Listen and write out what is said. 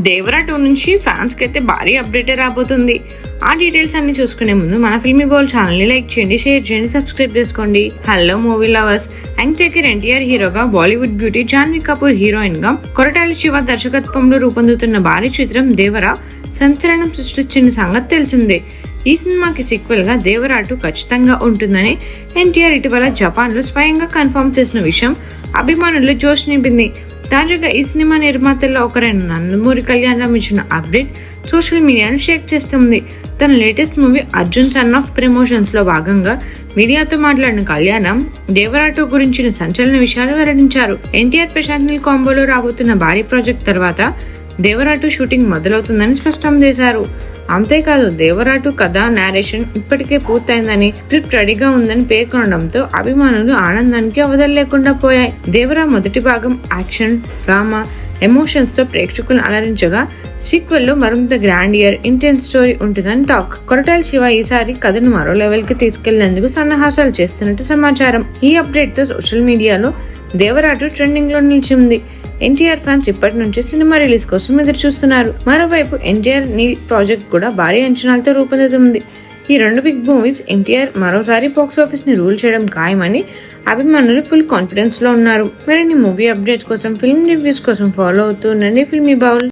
దేవరా 2 నుంచి ఫ్యాన్స్ కి అయితే భారీ అప్డేట్ రాబోతుంది. ఆ డీటెయిల్స్ అన్ని చూసుకునే ముందు మన ఫిల్మీ బౌల్ ఛానల్ ని లైక్ చేయండి, షేర్ చేయండి, సబ్స్క్రైబ్ చేసుకోండి. Hello movie lovers, young taker NTR హీరోగా, బాలీవుడ్ బ్యూటీ జాన్వీ కపూర్ హీరోయిన్ గా కొరటాల శివ దర్శకత్వంలో రూపొందుతున్న భారీ చిత్రం దేవరా సంచలనం సృష్టించిన సంగతి తెలిసిందే. ఈ సినిమాకి సీక్వెల్ గా దేవరా 2 ఖచ్చితంగా ఉంటుందని ఎన్టీఆర్ ఇటీవల జపాన్ లో స్వయంగా కన్ఫర్మ్ చేసిన విషయం అభిమానుల్లో జోష్ నింపింది. తాజాగా ఈ సినిమా నిర్మాతల్లో ఒకరైన నందమూరి కళ్యాణ్ ఇచ్చిన అప్డేట్ సోషల్ మీడియాను షేక్ చేస్తుంది. తన latest movie Arjun son of promotions లో భాగంగా మీడియాతో మాట్లాడిన కళ్యాణం దేవరా 2 గురించిన సంచలన విషయాలు వెల్లడించారు. ఎన్టీఆర్ ప్రశాంత్ నీల్ కాంబోలో రాబోతున్న భారీ ప్రాజెక్ట్ తర్వాత దేవరా 2 షూటింగ్ మొదలవుతుందని స్పష్టం చేశారు. అంతేకాదు దేవరా 2 కథ, నేరేషన్ ఇప్పటికే పూర్తయిందని, స్క్రిప్ట్ రెడీగా ఉందని పేర్కొనడంతో అభిమానులు ఆనందానికి అవధులు లేకుండా పోయాయి. దేవరా మొదటి భాగం యాక్షన్, డ్రామా, ఎమోషన్స్ తో ప్రేక్షకులను అలరించగా సీక్వెల్ లో మరింత గ్రాండియర్, ఇంటెన్స్ స్టోరీ ఉంటుందని టాక్. కొరటాల శివ ఈసారి కథను మరో లెవెల్ కి తీసుకెళ్లేందుకు సన్నాహాసాలు చేస్తున్నట్టు సమాచారం. ఈ అప్డేట్ తో సోషల్ మీడియాలో దేవరా 2 ట్రెండింగ్ లో నిలిచింది. ఎన్టీఆర్ ఫ్యాన్స్ ఇప్పటి నుంచి సినిమా రిలీజ్ కోసం ఎదురు చూస్తున్నారు. మరోవైపు ఎన్టీఆర్ నీల్ ప్రాజెక్ట్ కూడా భారీ అంచనాలతో రూపొందుతుంది. ఈ రెండు బిగ్ మూవీస్ ఎన్టీఆర్ మరోసారి బాక్స్ ఆఫీస్ ని రూల్ చేయడం ఖాయమని అభిమానులు ఫుల్ కాన్ఫిడెన్స్ లో ఉన్నారు. మరిన్ని మూవీ అప్డేట్స్ కోసం, ఫిల్మ్ రివ్యూస్ కోసం ఫాలో అవుతూ ఉండండి ఫిల్మీ బౌల్.